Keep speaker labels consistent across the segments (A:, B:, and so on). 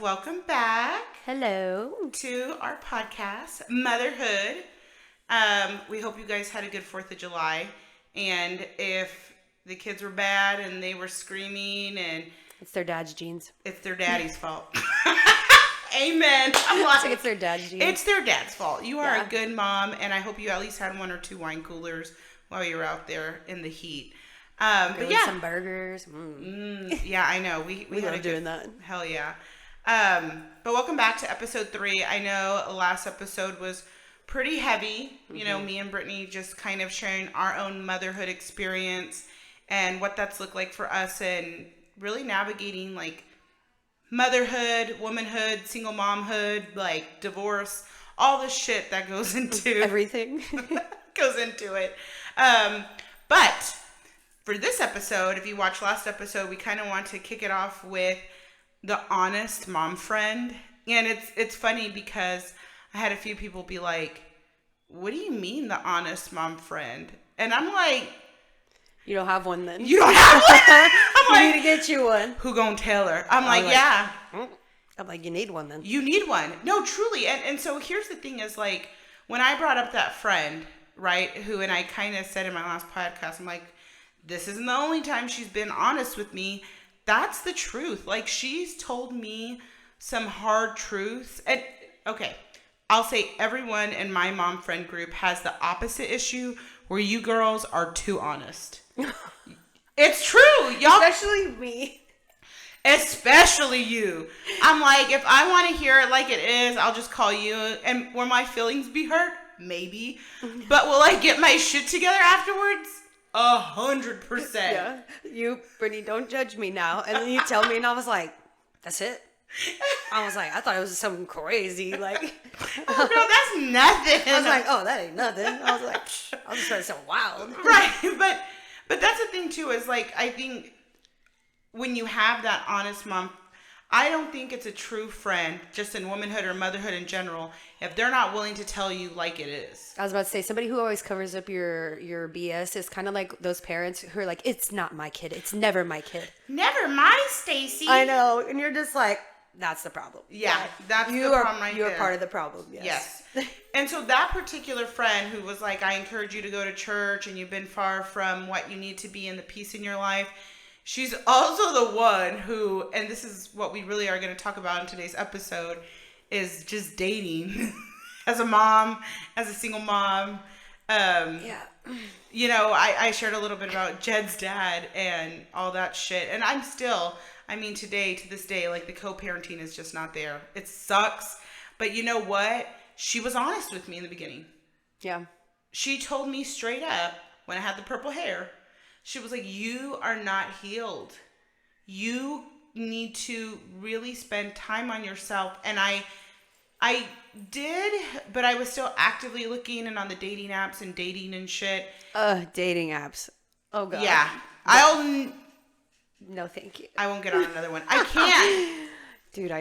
A: welcome back.
B: Hello.
A: To our podcast, Motherhood. We hope you guys had a good 4th of July. And if the kids were bad and they were screaming and...
B: It's their dad's genes.
A: It's their daddy's fault. Amen. I'm like,
B: it's their dad's genes.
A: It's their dad's fault. You are a good mom, and I hope you at least had 1 or 2 wine coolers while you were out there in the heat. But yeah,
B: some burgers.
A: Yeah, I know. We
B: love doing that.
A: Hell yeah. But welcome back to episode 3. I know last episode was pretty heavy. You know, me and Brittany just kind of sharing our own motherhood experience and what that's looked like for us, and really navigating like motherhood, womanhood, single momhood, like divorce, all the shit that goes into
B: everything
A: goes into it. But for this episode, if you watched last episode, we kind of want to kick it off with the honest mom friend. And it's funny because I had a few people be like, what do you mean the honest mom friend? And I'm like,
B: you don't have one then.
A: You don't have one?
B: I need to get you one.
A: Who gonna tell her? I'm like, yeah.
B: I'm like, you need one then.
A: You need one. No, truly. And so here's the thing is like, when I brought up that friend, right, who, and I kind of said in my last podcast, I'm like, this isn't the only time she's been honest with me. That's the truth. Like, she's told me some hard truths. And, okay, I'll say everyone in my mom friend group has the opposite issue where you girls are too honest. It's true. Y'all,
B: especially me.
A: Especially you. I'm like, if I want to hear it like it is, I'll just call you. And will my feelings be hurt? Maybe. But will I get my shit together afterwards? 100%.
B: Yeah. You, Brittany, don't judge me now. And then you tell me, and I was like, that's it? I was like, I thought it was something crazy. Like,
A: oh, girl, that's nothing.
B: I was like, oh, that ain't nothing. I was like, I was just trying to sound wild.
A: Right. But that's the thing, too, is like, I think when you have that honest mom, I don't think it's a true friend, just in womanhood or motherhood in general, if they're not willing to tell you like it is.
B: I was about to say, somebody who always covers up your BS is kind of like those parents who are like, it's not my kid. It's never my kid.
A: Never mind, Stacy.
B: I know. And you're just like, that's the problem.
A: Yeah, that's the problem right there.
B: You're part of the problem,
A: yes. And so that particular friend who was like, I encourage you to go to church and you've been far from what you need to be in the peace in your life. She's also the one who, and this is what we really are going to talk about in today's episode, is just dating as a mom, as a single mom.
B: Yeah.
A: You know, I shared a little bit about Jed's dad and all that shit. And I'm still, I mean, to this day, like the co-parenting is just not there. It sucks. But you know what? She was honest with me in the beginning.
B: Yeah.
A: She told me straight up when I had the purple hair, she was like, you are not healed. You need to really spend time on yourself. And I did, but I was still actively looking and on the dating apps and dating and shit.
B: Dating apps. Oh, God.
A: Yeah.
B: No, thank you.
A: I won't get on another one. I can't.
B: Dude,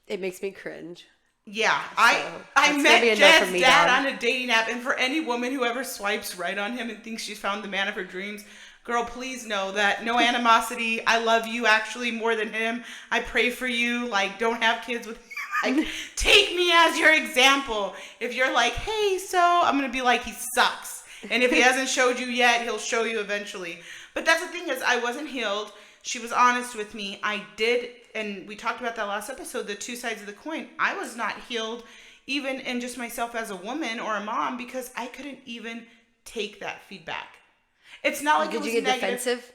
B: it makes me cringe.
A: Yeah. I met Jed's dad on a dating app, and for any woman who ever swipes right on him and thinks she's found the man of her dreams, girl, please know that no animosity. I love you actually more than him. I pray for you. Like, don't have kids with him. Like, take me as your example. If you're like, hey, so I'm going to be like, he sucks. And if he hasn't showed you yet, he'll show you eventually. But that's the thing is, I wasn't healed. She was honest with me. I did, and we talked about that last episode, the two sides of the coin. I was not healed even in just myself as a woman or a mom because I couldn't even take that feedback. It's not like it was negative.
B: Did you get defensive?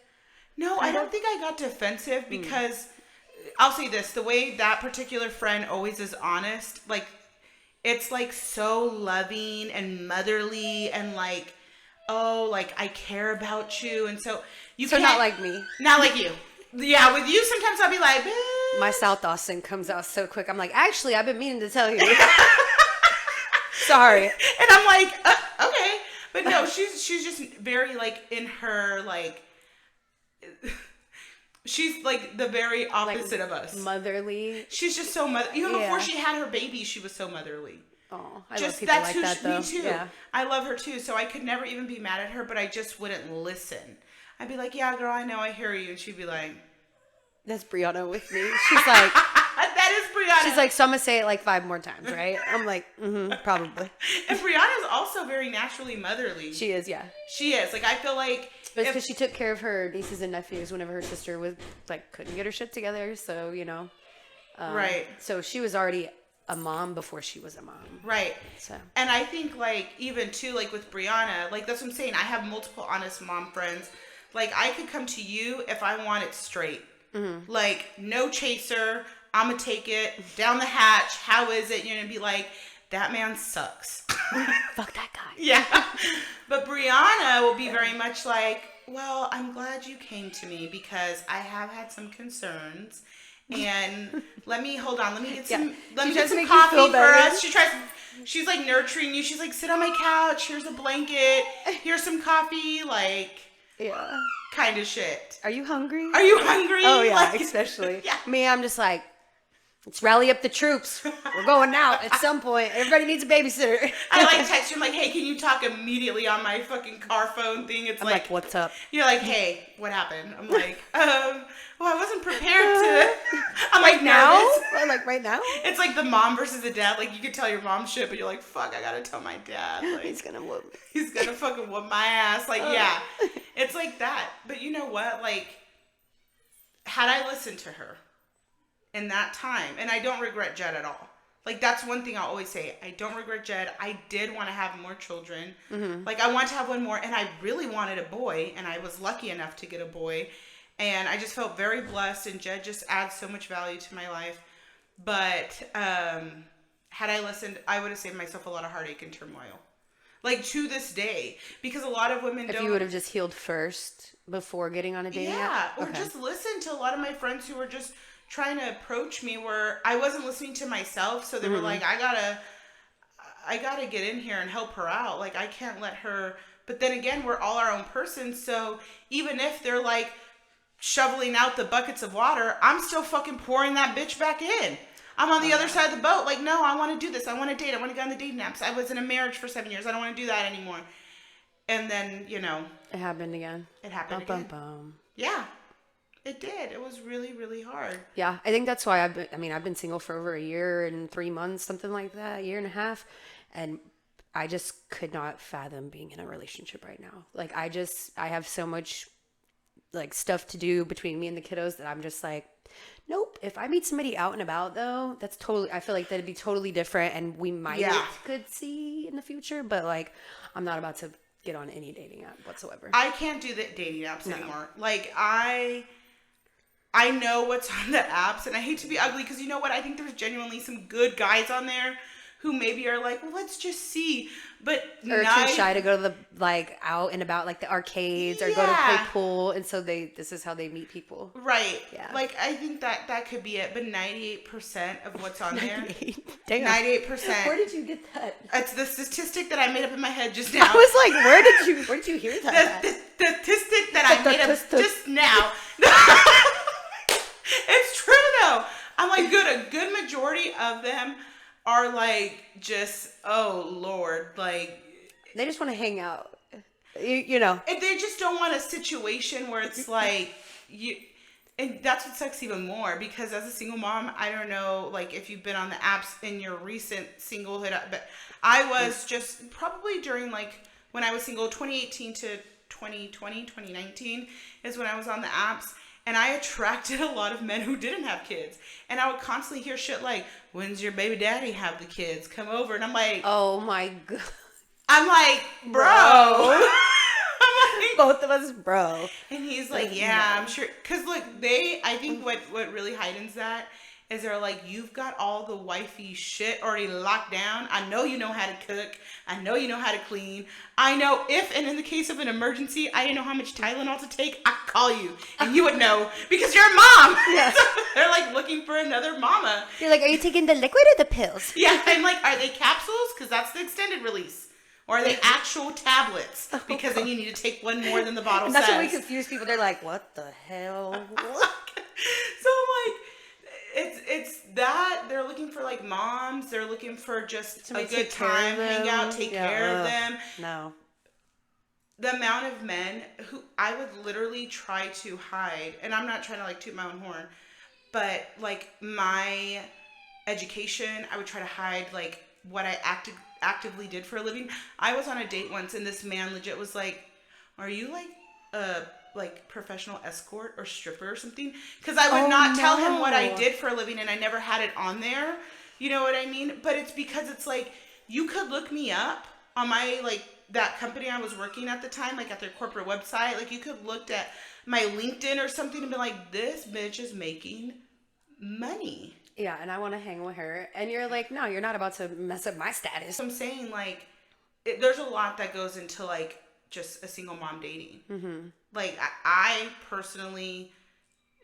A: No, I don't think I got defensive because I'll say this, the way that particular friend always is honest, like it's like so loving and motherly and like, oh, like I care about you. And so you can't.
B: So not like me.
A: Not like you. Yeah, with you sometimes I'll be like, bitch.
B: My South Austin comes out so quick. I'm like, actually, I've been meaning to tell you. Sorry.
A: And I'm like, okay. But no, she's just very like in her like, she's like the very opposite of us.
B: Motherly.
A: She's just so even before she had her baby, she was so motherly.
B: Oh, I love people like that though.
A: Me too. Yeah. I love her too. So I could never even be mad at her, but I just wouldn't listen. I'd be like, yeah, girl, I know, I hear you. And she'd be like,
B: that's Brianna with me. She's like,
A: Brianna.
B: She's like, so I'm going to say it like 5 more times, right? I'm like, probably.
A: And Brianna's also very naturally motherly.
B: She is, yeah.
A: She is. Like, I feel like...
B: It's because she took care of her nieces and nephews whenever her sister was, like, couldn't get her shit together. So, you know.
A: Right.
B: So she was already a mom before she was a mom.
A: Right.
B: So.
A: And I think, like, even, too, like, with Brianna, like, that's what I'm saying. I have multiple honest mom friends. Like, I could come to you if I want it straight. Mm-hmm. Like, no chaser. I'm going to take it down the hatch. How is it? You're going to be like, that man sucks.
B: Fuck that guy.
A: Yeah. But Brianna will be very much like, well, I'm glad you came to me because I have had some concerns. And let me get some coffee for us. She's like nurturing you. She's like, sit on my couch. Here's a blanket. Here's some coffee. Like,
B: yeah,
A: kind of shit.
B: Are you hungry?
A: Oh
B: yeah,
A: like,
B: especially.
A: Yeah.
B: Me, I'm just like, let's rally up the troops. We're going out at some point. Everybody needs a babysitter.
A: I like text you. I'm like, hey, can you talk immediately on my fucking car phone thing? It's
B: I'm like, what's up?
A: You're like, hey, what happened? I'm like, well, I wasn't prepared to. I'm like,
B: now?
A: nervous.
B: Like right now?
A: It's like the mom versus the dad. Like, you could tell your mom shit, but you're like, fuck, I gotta tell my dad. Like,
B: he's gonna whoop me.
A: He's gonna fucking whoop my ass. Like, yeah. It's like that. But you know what? Like, had I listened to her in that time, and I don't regret Jed at all. Like, that's one thing I always say. I don't regret Jed. I did want to have more children. Mm-hmm. Like, I want to have one more, and I really wanted a boy, and I was lucky enough to get a boy. And I just felt very blessed, and Jed just adds so much value to my life. But had I listened, I would have saved myself a lot of heartache and turmoil. Like, to this day. Because a lot of women don't...
B: If you would have just healed first before getting on a dating app?
A: Yeah, or just listen to a lot of my friends who were just trying to approach me where I wasn't listening to myself. So they were like, I gotta get in here and help her out. Like, I can't let her... But then again, we're all our own person. So even if they're like... shoveling out the buckets of water, I'm still fucking pouring that bitch back in. I'm on the other side of the boat. Like, no, I want to do this. I want to date. I want to go on the dating apps. I was in a marriage for 7 years. I don't want to do that anymore. And then, you know.
B: It happened again.
A: Yeah, it did. It was really, really hard.
B: Yeah, I think that's why I've been single for over a year and 3 months, something like that, a year and a half. And I just could not fathom being in a relationship right now. Like, I have so much like stuff to do between me and the kiddos that I'm just like, nope. If I meet somebody out and about though, I feel like that'd be totally different, and we might could see in the future, but like, I'm not about to get on any dating app whatsoever.
A: I can't do the dating apps anymore. Like, I know what's on the apps, and I hate to be ugly because you know what? I think there's genuinely some good guys on there who maybe are like, well, let's just see. But
B: or too shy to go to the, like, out and about, like the arcades or go to play pool. And so this is how they meet people.
A: Right.
B: Yeah.
A: Like, I think that could be it. But 98% of what's on there.
B: 98%. Where did you get that?
A: It's the statistic that I made up in my head just now.
B: I was like, where did you hear that?
A: The statistic that I made up just now. It's true though. I'm like, a good majority of them are like, just, oh Lord, like,
B: they just want to hang out, you know.
A: And they just don't want a situation where it's like you. And that's what sucks even more, because as a single mom, I don't know, like, if you've been on the apps in your recent singlehood, but I was just probably during, like, when I was single, 2018 to 2019 is when I was on the apps. And I attracted a lot of men who didn't have kids. And I would constantly hear shit like, when's your baby daddy have the kids? Come over. And I'm like...
B: Oh, my God.
A: I'm like, bro. I'm
B: like, both of us, bro.
A: And he's like, yeah, I'm sure. Because, look, I think what really heightens that is they're like, you've got all the wifey shit already locked down. I know you know how to cook. I know you know how to clean. I know if, and in the case of an emergency, I didn't know how much Tylenol to take, I could call you. And you would know because you're a mom. Yeah. So they're like looking for another mama.
B: You're like, are you taking the liquid or the pills?
A: Yeah. I'm like, are they capsules? Because that's the extended release. Or are they actual tablets? Because then you need to take one more than the bottle
B: and
A: says.
B: That's what we confuse people. They're like, what the hell?
A: So I'm like, it's that they're looking for like moms. They're looking for just a good time, hang out, take care of them.
B: No.
A: The amount of men who I would literally try to hide, and I'm not trying to like toot my own horn, but like my education. I would try to hide like what I actively did for a living. I was on a date once and this man legit was like, "Are you like a like professional escort or stripper or something?" Because I would not tell him what I did for a living and I never had it on there. You know what I mean? But it's because it's like, you could look me up on my, like, that company I was working at the time, like at their corporate website. Like, you could look at my LinkedIn or something and be like, this bitch is making money.
B: Yeah, and I want to hang with her. And you're like, no, you're not about to mess up my status.
A: I'm saying, like, there's a lot that goes into, like, just a single mom dating.
B: Mm-hmm.
A: Like, I personally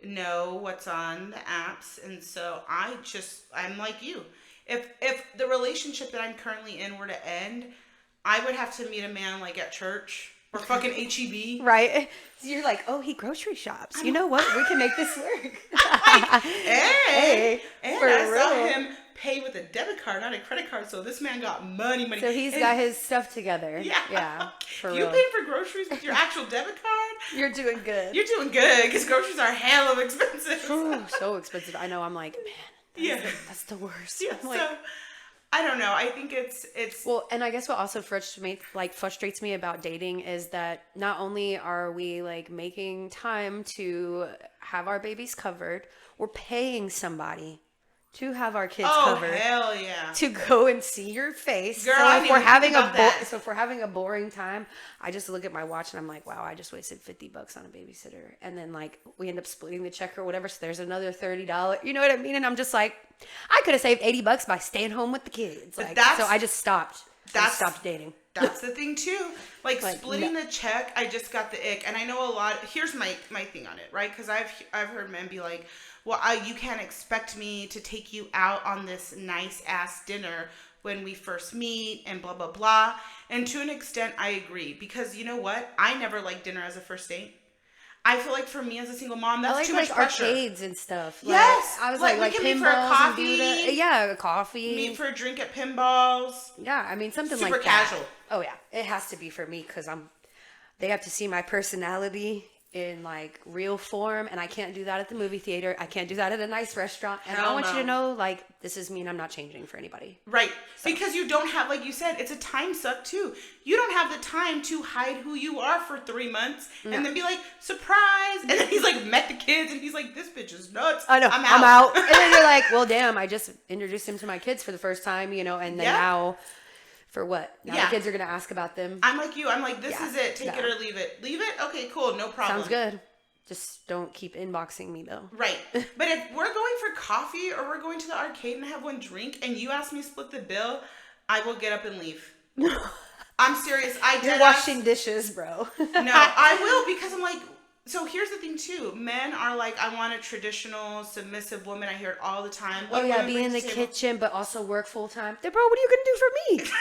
A: know what's on the apps, and so I'm like you. If the relationship that I'm currently in were to end, I would have to meet a man like at church or fucking HEB.
B: Right? So you're like, oh, he grocery shops. You know what? We can make this work.
A: Like, hey, and I saw
B: real.
A: him pay with a debit card, not a credit card. So this man got money.
B: So he's got his stuff together.
A: Yeah.
B: Yeah. For
A: You
B: real.
A: paying for groceries with your actual debit card?
B: You're doing good.
A: You're doing good because groceries are hell of expensive.
B: Ooh, so expensive. I know. I'm like, man, that's the worst.
A: Yeah.
B: I'm like,
A: So I don't know. I think it's
B: well, and I guess what also frustrates me about dating is that not only are we like making time to have our babies covered, we're paying somebody to have our kids covered.
A: Oh, hell yeah.
B: To go and see your face.
A: Girl,
B: so
A: I
B: if
A: didn't
B: we're
A: even
B: having
A: think about that.
B: so if we're having a boring time, I just look at my watch and I'm like, wow, I just wasted $50 on a babysitter. And then like we end up splitting the check or whatever, so there's another $30. You know what I mean? And I'm just like, I could have saved $80 by staying home with the kids. Like, so I just stopped. I stopped dating.
A: That's the thing too. Like splitting the check, I just got the ick. And I know a lot. Here's my thing on it, right? Because I've heard men be like, well, you can't expect me to take you out on this nice ass dinner when we first meet and blah, blah, blah. And to an extent, I agree. Because you know what? I never liked dinner as a first date. I feel like for me as a single mom, that's too much pressure.
B: Arcades and stuff.
A: Yes.
B: Like, I was
A: like
B: like
A: we can meet for a
B: pinballs
A: coffee.
B: Yeah, coffee.
A: Meet for a drink at pinballs.
B: Yeah, I mean something
A: Super
B: like that.
A: casual.
B: Oh yeah, it has to be for me because they have to see my personality in like real form, and I can't do that at the movie theater. I can't do that at a nice restaurant. And I want you to know, like, this is me and I'm not changing for anybody.
A: Right. So. Because you don't have, like you said, it's a time suck too. You don't have the time to hide who you are for 3 months and then be like, surprise. And then he's like, met the kids and he's like, this bitch is nuts.
B: I know.
A: I'm
B: out. And then you're like, well, damn, I just introduced him to my kids for the first time, you know, and then now for what? Now the kids are going to ask about them.
A: I'm like you. I'm like, this is it. Take it or leave it. Leave it? Okay, cool. No problem.
B: Sounds good. Just don't keep inboxing me though.
A: Right. But if we're going for coffee or we're going to the arcade and have one drink and you ask me to split the bill, I will get up and leave. I'm serious.
B: You're washing dishes, bro.
A: No, I will because I'm like, so here's the thing too. Men are like, I want a traditional, submissive woman. I hear it all the time.
B: Oh yeah, be in the kitchen, but also work full time. Bro, what are you gonna do for me?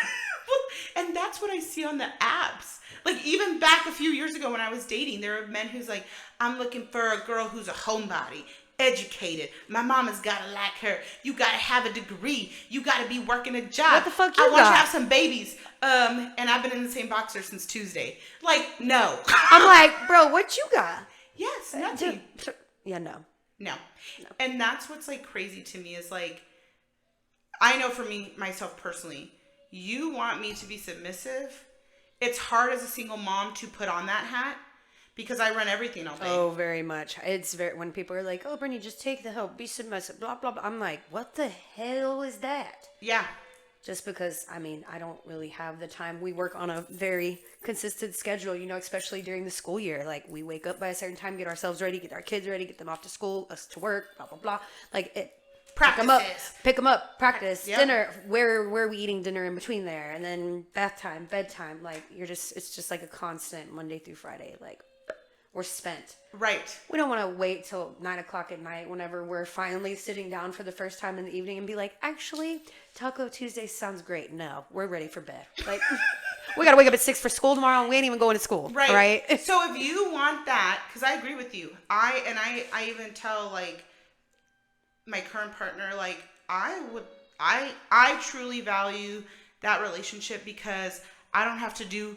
A: And that's what I see on the apps. Like even back a few years ago when I was dating, there were men who's like, I'm looking for a girl who's a homebody, educated. My mama's gotta like her. You gotta have a degree. You gotta be working a job.
B: What the fuck
A: I want you to have some babies. And I've been in the same boxer since Tuesday. Like, no.
B: I'm like, bro, what you got?
A: Yes, nothing.
B: Yeah, no.
A: And that's what's like crazy to me is like, I know for me, myself personally, you want me to be submissive. It's hard as a single mom to put on that hat because I run everything all day.
B: Oh, very much. It's very, when people are like, oh, Brittany, just take the help, be submissive, blah, blah, blah. I'm like, what the hell is that?
A: Yeah.
B: Just because, I mean, I don't really have the time. We work on a very consistent schedule, you know, especially during the school year. Like, we wake up by a certain time, get ourselves ready, get our kids ready, get them off to school, us to work, blah, blah, blah. Like, it. Pick them up, practice, dinner. Where are we eating dinner in between there? And then bath time, bedtime. Like, it's just like a constant Monday through Friday. Like, we're spent.
A: Right.
B: We don't want to wait till 9:00 at night whenever we're finally sitting down for the first time in the evening and be like, actually, Taco Tuesday sounds great. No, we're ready for bed. Like, we got to wake up at 6 for school tomorrow and we ain't even going to school. Right.
A: So if you want that, because I agree with you. I even tell, like, my current partner, like, I truly value that relationship because I don't have to do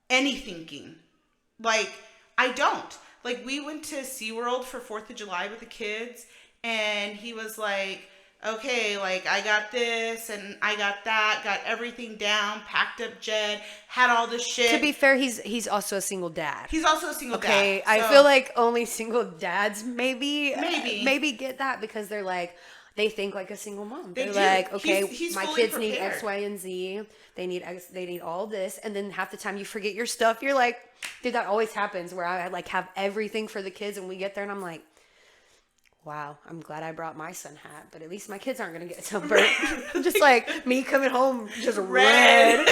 A: any thinking. Like, I don't. Like, we went to SeaWorld for 4th of July with the kids, and he was like, okay, like I got this and I got that, got everything down, packed up Jed, had all the shit.
B: To be fair, he's also a single dad.
A: He's also a single dad.
B: Okay, I feel like only single dads maybe get that because they're like, they think like a single mom. They're like, okay,
A: he's
B: my kids need X, Y, and Z. They need X. They need all this, and then half the time you forget your stuff. You're like, dude, that always happens where I like have everything for the kids, and we get there, and I'm like, wow, I'm glad I brought my sun hat, but at least my kids aren't gonna get sunburned. Just like me coming home just red.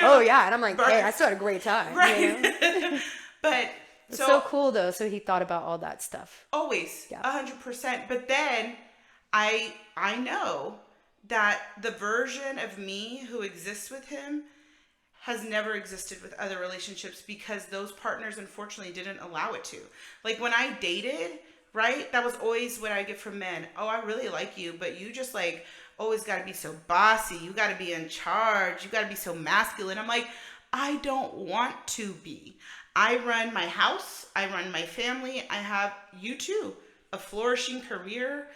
B: Oh yeah, and I'm like, hey, I still had a great time.
A: Right.
B: You know?
A: But
B: it's so cool though. So he thought about all that stuff.
A: Always, 100%. But then I know that the version of me who exists with him has never existed with other relationships because those partners unfortunately didn't allow it to. Like when I dated, right? That was always what I get from men. Oh, I really like you, but you just like always got to be so bossy. You got to be in charge. You got to be so masculine. I'm like, I don't want to be. I run my house. I run my family. I have you too, a flourishing career.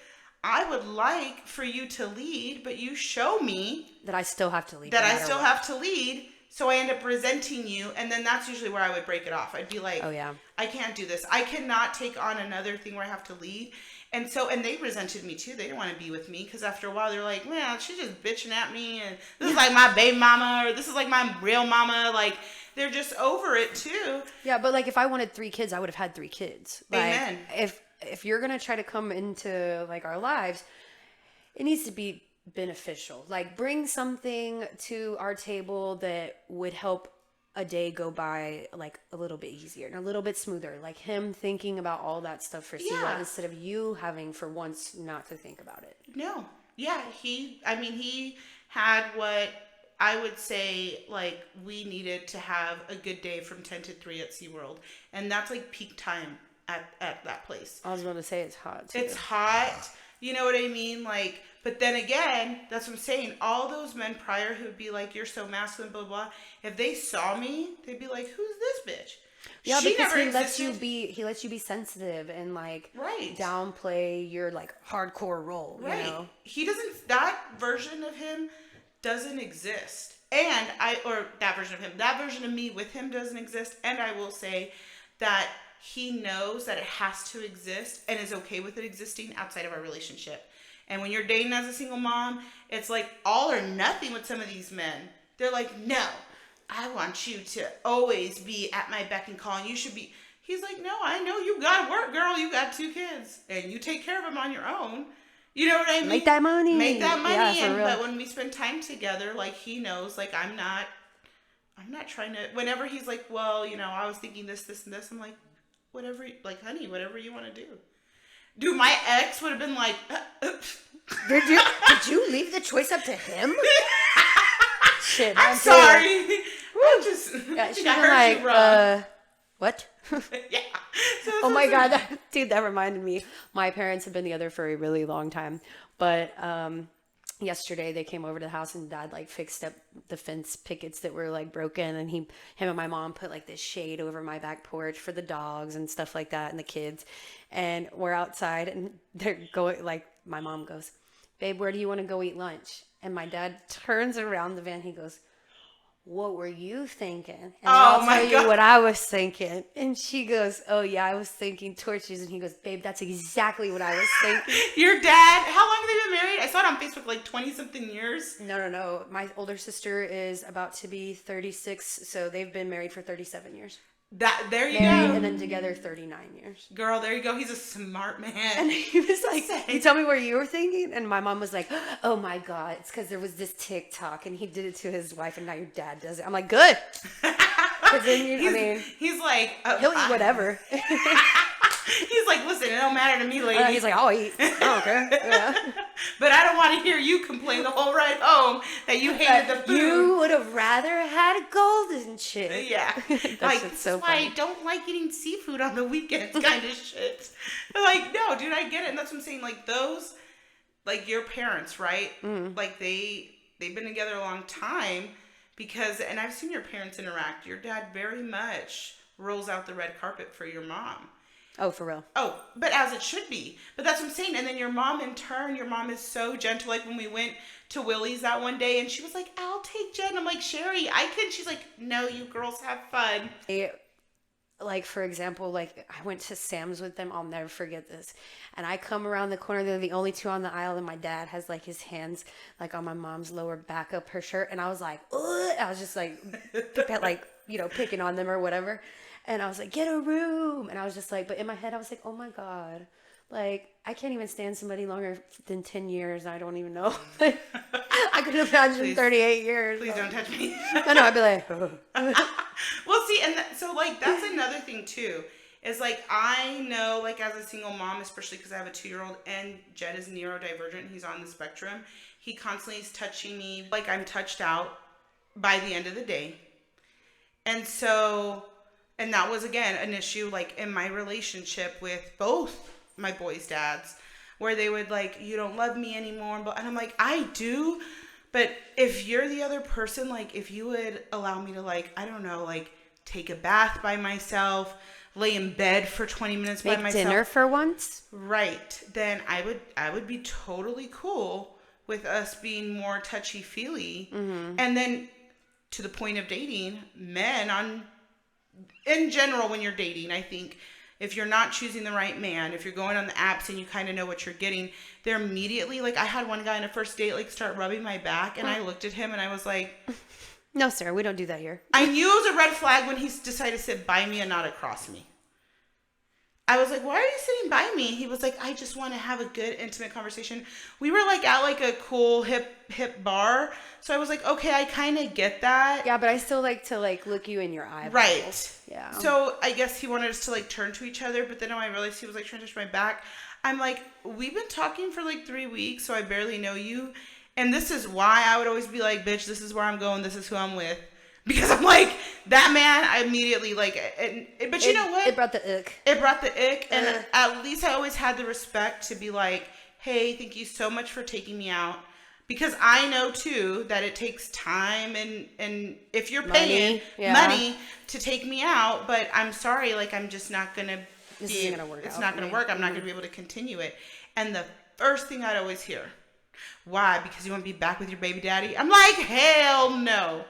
A: I would like for you to lead, but you show me
B: that I still have to lead.
A: Have to lead. So I end up resenting you, and then that's usually where I would break it off. I'd be like, oh, yeah, I can't do this. I cannot take on another thing where I have to lead. And they resented me, too. They didn't want to be with me, because after a while, they're like, man, she's just bitching at me, and this is like my baby mama, or this is like my real mama. Like, they're just over it, too.
B: Yeah, but, like, if I wanted 3 kids, I would have had 3 kids. Like,
A: amen.
B: If you're going to try to come into, like, our lives, it needs to be beneficial. Like bring something to our table that would help a day go by like a little bit easier and a little bit smoother. Like him thinking about all that stuff for Siwa instead of you having for once not to think about it.
A: No. Yeah. He had what I would say like we needed to have a good day from 10 to 3 at SeaWorld. And that's like peak time at that place.
B: I was going to say it's hot too.
A: It's hot. You know what I mean? Like, but then again, that's what I'm saying. All those men prior who would be like, you're so masculine, blah, blah, if they saw me, they'd be like, who's this bitch?
B: Yeah, because he lets you be sensitive and like downplay your like hardcore role. Right. You know?
A: That version of him doesn't exist. And that version of me with him doesn't exist. And I will say that he knows that it has to exist and is okay with it existing outside of our relationship. And when you're dating as a single mom, it's like all or nothing with some of these men. They're like, no, I want you to always be at my beck and call and you should be. He's like, no, I know you got to work, girl. You got 2 kids and you take care of them on your own. You know what I mean?
B: Make that money.
A: Yeah, but when we spend time together, like he knows, like I'm not trying to, whenever he's like, well, you know, I was thinking this, and this, I'm like, whatever, like, honey, whatever you want to do. Dude, my ex would have been like,
B: Did you leave the choice up to him? Shit,
A: I'm sorry.
B: She's like, what?
A: Yeah.
B: Oh my God, that reminded me. My parents have been together for a really long time, but yesterday they came over to the house and Dad like fixed up the fence pickets that were like broken, and him and my mom put like this shade over my back porch for the dogs and stuff like that and the kids. And we're outside and they're going, like my mom goes, babe, where do you want to go eat lunch? And my dad turns around the van, he goes, what were you thinking? And I'll tell you what I was thinking. And she goes, oh yeah, I was thinking torches. And he goes, babe, that's exactly what I was thinking.
A: Your dad, how long have they been married? I saw it on Facebook, like 20 something years.
B: No. My older sister is about to be 36. So they've been married for 37 years.
A: There you
B: married
A: go.
B: And then together 39 years.
A: Girl, there you go. He's a smart man.
B: And he was like, you tell me where you were thinking? And my mom was like, oh my God, it's because there was this TikTok and he did it to his wife and now your dad does it. I'm like, good.
A: He's like,
B: he'll eat whatever.
A: He's like, listen, it don't matter to me, lady.
B: He's like, I'll eat. I don't care. Yeah.
A: But I don't want to hear you complain the whole ride home that you hated the food.
B: You would have rather had a golden shit.
A: Yeah. Like, that's so funny. I don't like eating seafood on the weekends kind of shit. But like, no, dude, I get it. And that's what I'm saying. Like those, like your parents, right? Mm. Like they've been together a long time because, and I've seen your parents interact. Your dad very much rolls out the red carpet for your mom.
B: Oh, for real?
A: Oh, but as it should be. But that's what I'm saying. And then your mom, in turn, your mom is so gentle. Like when we went to Willie's that one day and she was like, I'll take Jen. I'm like, Sherry, I could. She's like, no, you girls have fun.
B: Like, for example, like I went to Sam's with them. I'll never forget this. And I come around the corner. They're the only two on the aisle. And my dad has like his hands like on my mom's lower back up her shirt. And I was like, ugh. I was just like, picking on them or whatever. And I was like, get a room. And I was just like, but in my head, I was like, oh my God. Like, I can't even stand somebody longer than 10 years. I don't even know. I could imagine 38 years.
A: Please don't touch me.
B: I know, I'd be like,
A: well, see, and so, like, that's another thing, too, is, like, I know, like, as a single mom, especially because I have a 2-year-old, and Jed is neurodivergent, he's on the spectrum, he constantly is touching me, like, I'm touched out by the end of the day. And so, and that was, again, an issue, like, in my relationship with both my boys' dads, where they would, like, you don't love me anymore, and I'm like, I do. But if you're the other person, like, if you would allow me to, like, I don't know, like, take a bath by myself, lay in bed for 20 minutes by myself.
B: Make dinner for once?
A: Right. Then I would be totally cool with us being more touchy-feely. Mm-hmm. And then to the point of dating, men in general, when you're dating, I think if you're not choosing the right man, if you're going on the apps and you kind of know what you're getting, they're immediately, like, I had one guy on a first date, like, start rubbing my back, and I looked at him, and I was like...
B: No, sir, we don't do that here.
A: I knew it was a red flag when he decided to sit by me and not across me. I was like, why are you sitting by me? He was like, I just want to have a good, intimate conversation. We were, like, at, like, a cool, hip bar, so I was like, okay, I kind of get that.
B: Yeah, but I still like to, like, look you in your eyeballs.
A: Right.
B: Yeah.
A: So I guess he wanted us to, like, turn to each other, but then when I realized he was, like, trying to touch my back, I'm like, we've been talking for, like, 3 weeks, so I barely know you. And this is why I would always be like, bitch, this is where I'm going. This is who I'm with. Because I'm like, that man, I immediately, like, but you know what?
B: It brought the ick.
A: It brought the ick. And at least I always had the respect to be like, hey, thank you so much for taking me out. Because I know, too, that it takes time and if you're paying money to take me out, but I'm sorry, like, I'm just not going to
B: This isn't going to work.
A: It's not going to work. I'm not going to be able to continue it. And the first thing I'd always hear, why? Because you want to be back with your baby daddy? I'm like, hell no.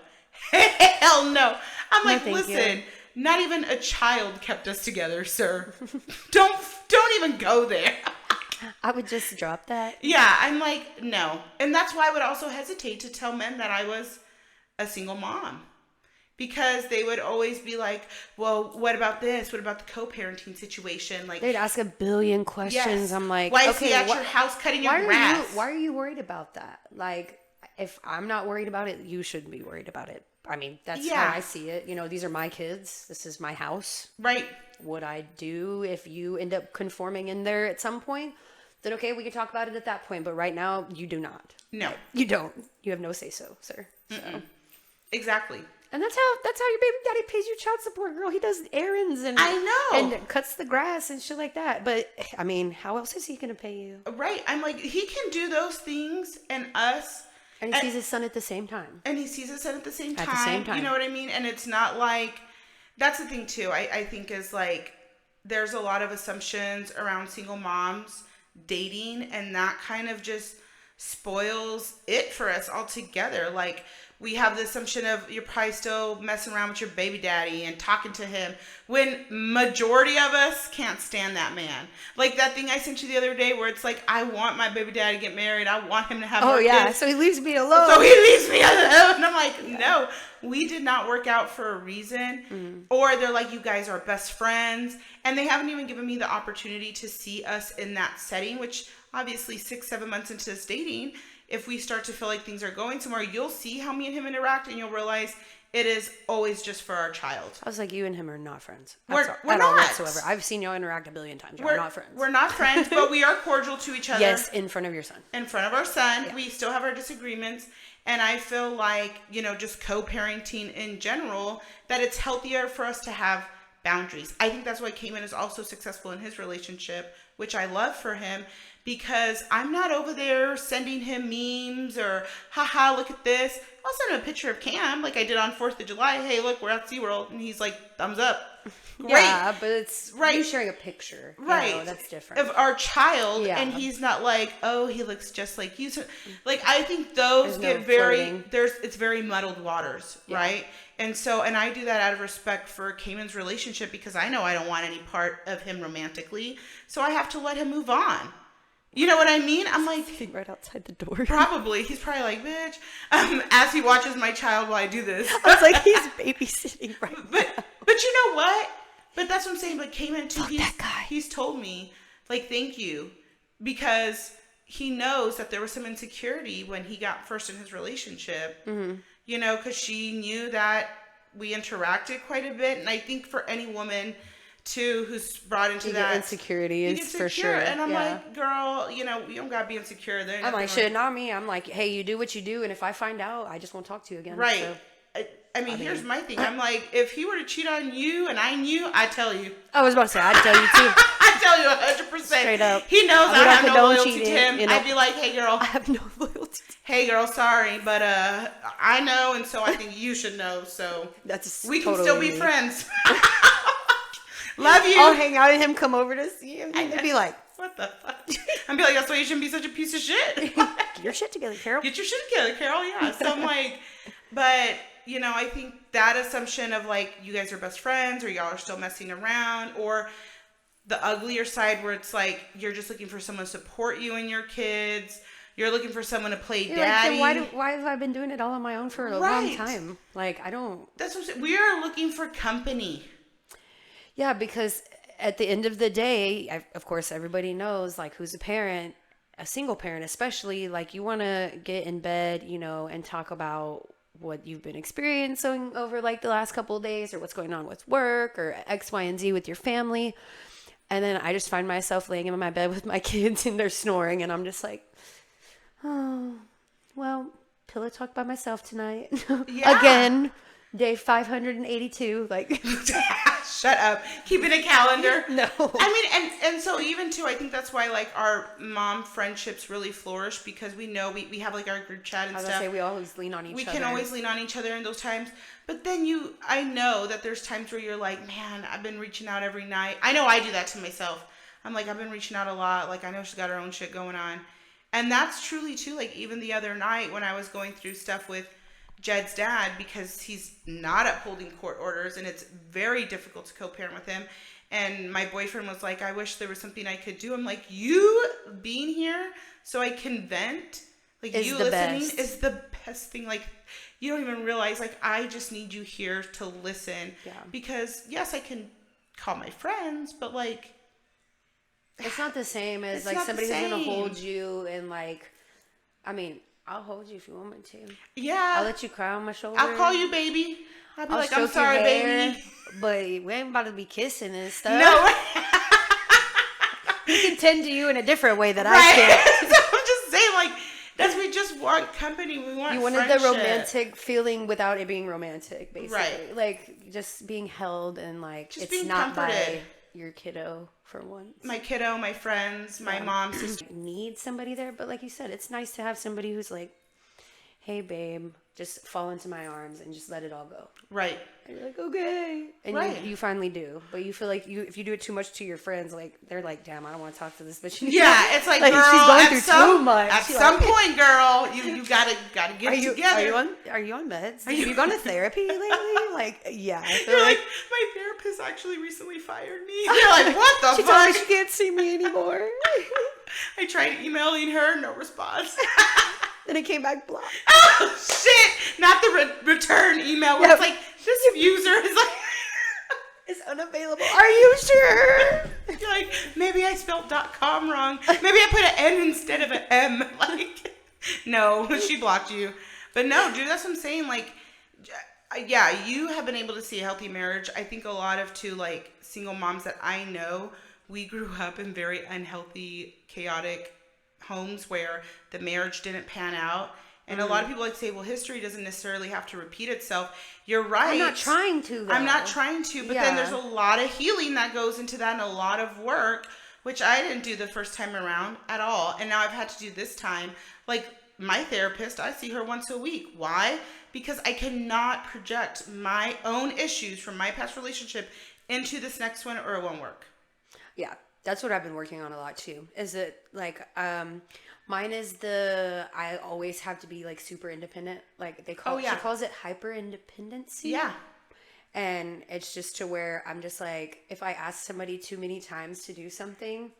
A: Hell no. I'm like, listen, not even a child kept us together, sir. Don't even go there.
B: I would just drop that.
A: Yeah, I'm like, no. And that's why I would also hesitate to tell men that I was a single mom. Because they would always be like, well, what about this? What about the co-parenting situation? Like,
B: they'd ask a billion questions. Yes. I'm like,
A: why is he at your house cutting your grass?
B: Why are you worried about that? Like, if I'm not worried about it, you shouldn't be worried about it. I mean, that's how I see it. You know, these are my kids. This is my house.
A: Right.
B: What I do if you end up conforming in there at some point, then okay, we can talk about it at that point. But right now, you do not.
A: No.
B: You don't. You have no say-so, sir. So.
A: Exactly.
B: And that's how your baby daddy pays you child support, girl. He does errands and
A: I know
B: and cuts the grass and shit like that. But I mean, how else is he gonna pay you?
A: Right. I'm like, he can do those things and us.
B: And he sees his son at the same time.
A: And he sees his son at the same time. You know what I mean? And it's not like, that's the thing too. I think is like, there's a lot of assumptions around single moms dating, and that kind of just spoils it for us altogether. Like, we have the assumption of you're probably still messing around with your baby daddy and talking to him when majority of us can't stand that man. Like that thing I sent you the other day where it's like, I want my baby daddy to get married. I want him to have more kids.
B: So he leaves me alone.
A: So he leaves me alone. And I'm like, no, we did not work out for a reason. Mm-hmm. Or they're like, you guys are best friends. And they haven't even given me the opportunity to see us in that setting, which obviously 6-7 months into this dating, if we start to feel like things are going somewhere, you'll see how me and him interact and you'll realize it is always just for our child.
B: I was like, you and him are not friends.
A: We're not.
B: Whatsoever. I've seen y'all interact a billion times. We're not friends.
A: We're not friends, but we are cordial to each other.
B: Yes, in front of your son.
A: In front of our son. Yeah. We still have our disagreements. And I feel like, you know, just co-parenting in general, that it's healthier for us to have boundaries. I think that's why Cayman is also successful in his relationship which I love for him, because I'm not over there sending him memes or, haha, look at this. I'll send him a picture of Cam like I did on 4th of July. Hey, look, we're at SeaWorld. And he's like, thumbs up. Great.
B: Yeah, but it's you sharing a picture.
A: Right.
B: You know, that's different.
A: Of our child, and he's not like, oh, he looks just like you. So, like, I think those get it's very muddled waters, right? And so, and I do that out of respect for Cayman's relationship, because I know I don't want any part of him romantically. So I have to let him move on. You know what I mean? I'm like,
B: right outside the door.
A: Probably. He's probably like, bitch. As he watches my child while I do this.
B: I was like, he's babysitting right now.
A: But you know what? But that's what I'm saying. But Cayman too,
B: that guy.
A: He's told me, like, thank you. Because he knows that there was some insecurity when he got first in his relationship. Mm-hmm. You know, because she knew that we interacted quite a bit. And I think for any woman too who's brought into that
B: insecurity is for sure.
A: And I'm like, girl, you know, you don't gotta be insecure.
B: I'm like, shit, not me. I'm like, hey, you do what you do, and if I find out, I just won't talk to you again.
A: Right. So, I mean, here's my thing. I'm like, if he were to cheat on you and I knew, I'd tell you.
B: I was about to say, I'd tell you too.
A: I'd tell you 100%.
B: Straight up.
A: He knows I have no loyalty to him.
B: You know?
A: I'd be like, hey, girl.
B: I have no loyalty.
A: Hey, girl, sorry, but I know, and so I think you should know. So we can still be friends. Love you.
B: I'll hang out and him come over to see him. And be like,
A: what the fuck? I'd be like, that's why you shouldn't be such a piece of shit.
B: Get your shit together, Carol.
A: Get your shit together, Carol. Yeah. So I'm like, but, you know, I think that assumption of like, you guys are best friends, or y'all are still messing around, or the uglier side where it's like, you're just looking for someone to support you and your kids. You're looking for someone to play daddy.
B: Like, why have I been doing it all on my own for a long time? Like, I don't.
A: That's what I'm saying. We are looking for company.
B: Yeah, because at the end of the day, of course, everybody knows, like, who's a parent, a single parent especially, like, you want to get in bed, you know, and talk about what you've been experiencing over, like, the last couple of days, or what's going on with work, or X, Y, and Z with your family. And then I just find myself laying in my bed with my kids, and they're snoring, and I'm just like, oh, well, pillow talk by myself tonight. Yeah. Again, day 582, like...
A: Shut up. Keeping a calendar.
B: No.
A: I mean, and so even too, I think that's why like our mom friendships really flourish, because we know we have like our group chat and stuff.
B: I was gonna say, we always lean on each other.
A: We can always lean on each other in those times. But then I know that there's times where you're like, man, I've been reaching out every night. I know I do that to myself. I'm like, I've been reaching out a lot. Like, I know she's got her own shit going on. And that's truly too, like, even the other night when I was going through stuff with Jed's dad, because he's not upholding court orders and it's very difficult to co-parent with him. And my boyfriend was like, I wish there was something I could do. I'm like, you being here so I can vent, like, you listening is the best thing. Like, you don't even realize, like, I just need you here to listen.
B: Yeah.
A: Because yes, I can call my friends, but like,
B: it's not the same as like somebody who's gonna hold you and like, I mean, I'll hold you if you want me to.
A: Yeah.
B: I'll let you cry on my shoulder.
A: I'll call you baby. I'll be like, I'm sorry, baby.
B: But we ain't about to be kissing and stuff.
A: No.
B: He can tend to you in a different way that I can't.
A: So I'm just saying, like, we just want company. We want friendship.
B: The romantic feeling without it being romantic, basically.
A: Right.
B: Like, just being held and like,
A: just
B: it's
A: being
B: not
A: comforted.
B: by your kiddo for once.
A: My kiddo, my friends, my mom, sister.
B: Need somebody there, but like you said, it's nice to have somebody who's like, hey babe, just fall into my arms and just let it all go.
A: Right.
B: And you're like, okay. And you finally do. But you feel like if you do it too much to your friends, like, they're like, damn, I don't want to talk to this bitch.
A: Yeah, it's like, girl,
B: she's going through too much.
A: At some point, girl, you gotta get it together.
B: Are you on meds? Have you gone to therapy lately? Like, yeah.
A: You're like, my therapist actually recently fired me. You're like, what the fuck?
B: She told me she can't see me anymore.
A: I tried emailing her, no response.
B: Then it came back blocked.
A: Oh, shit. Not the return email where it's like, this user is like...
B: It's unavailable. Are you sure?
A: You're like, maybe I spelled .com wrong. Maybe I put an N instead of an M. Like, no, she blocked you. But no, dude, that's what I'm saying. Like, yeah, you have been able to see a healthy marriage. I think a lot of, too, like, single moms that I know, we grew up in very unhealthy, chaotic homes where the marriage didn't pan out. And a lot of people like to say, well, history doesn't necessarily have to repeat itself. You're right.
B: I'm not trying to, though.
A: I'm not trying to, but then there's a lot of healing that goes into that and a lot of work which I didn't do the first time around at all. And now I've had to do this time. Like my therapist, I see her once a week. Why? Because I cannot project my own issues from my past relationship into this next one, or it won't work.
B: Yeah, that's what I've been working on a lot too. Is it like mine is I always have to be like super independent. Like she calls it hyper independency.
A: Yeah.
B: And it's just to where I'm just like, if I ask somebody too many times to do something,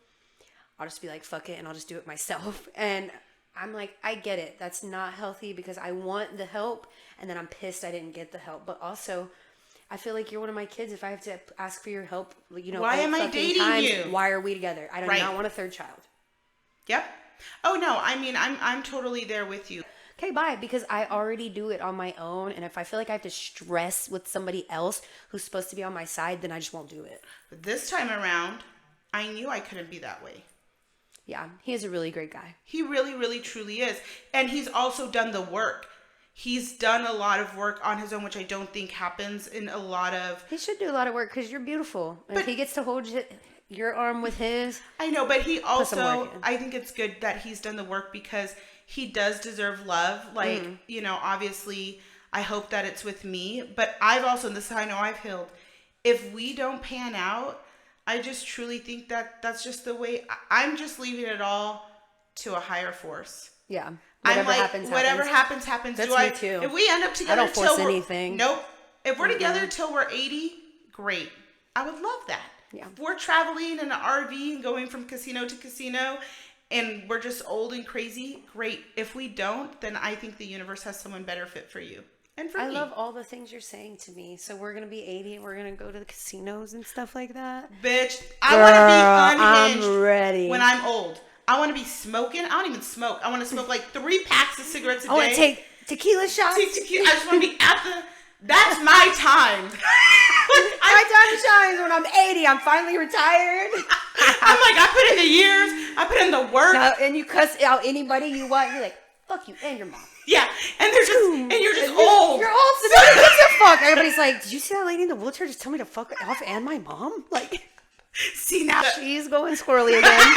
B: I'll just be like, fuck it, and I'll just do it myself. And I'm like, I get it. That's not healthy because I want the help, and then I'm pissed I didn't get the help. But also, I feel like you're one of my kids. If I have to ask for your help,
A: why am I dating you?
B: Why are we together? I do not want a third child.
A: Yep. Oh no, I mean, I'm totally there with you.
B: Okay, bye, because I already do it on my own, and if I feel like I have to stress with somebody else who's supposed to be on my side, then I just won't do it.
A: But this time around, I knew I couldn't be that way.
B: Yeah, he is a really great guy.
A: He really, really, truly is. And he's also done the work. He's done a lot of work on his own, which I don't think happens in a lot of...
B: He should do a lot of work because you're beautiful. But if he gets to hold your arm with his...
A: I know, but he also... I think it's good that he's done the work because... he does deserve love. Like, obviously, I hope that it's with me. But I've also, and this is how I know I've healed, if we don't pan out, I just truly think that that's just the way. I'm just leaving it all to a higher force.
B: Yeah.
A: Whatever happens.
B: That's me too.
A: If we end up together,
B: I don't force anything.
A: Nope. If we're together till we're 80, great. I would love that.
B: Yeah.
A: If we're traveling in an RV and going from casino to casino, and we're just old and crazy, great. If we don't, then I think the universe has someone better fit for you and for me.
B: I love all the things you're saying to me. So we're going to be 80 and we're going to go to the casinos and stuff like that.
A: Bitch, I want to be unhinged
B: I'm ready.
A: when I'm old. I want to be smoking. I don't even smoke. I want to smoke like 3 packs of cigarettes a day.
B: I want to take tequila shots.
A: I just want to be at the... That's my time.
B: My time shines when I'm 80. I'm finally retired.
A: I'm like, I put in the years. I put in the work.
B: No, and you cuss out anybody you want. You're like, fuck you and your mom.
A: Yeah, and you're just old.
B: You're old, so nobody gives a fuck. Everybody's like, did you see that lady in the wheelchair just tell me to fuck off and my mom? Like,
A: see now
B: she's going squirrely again.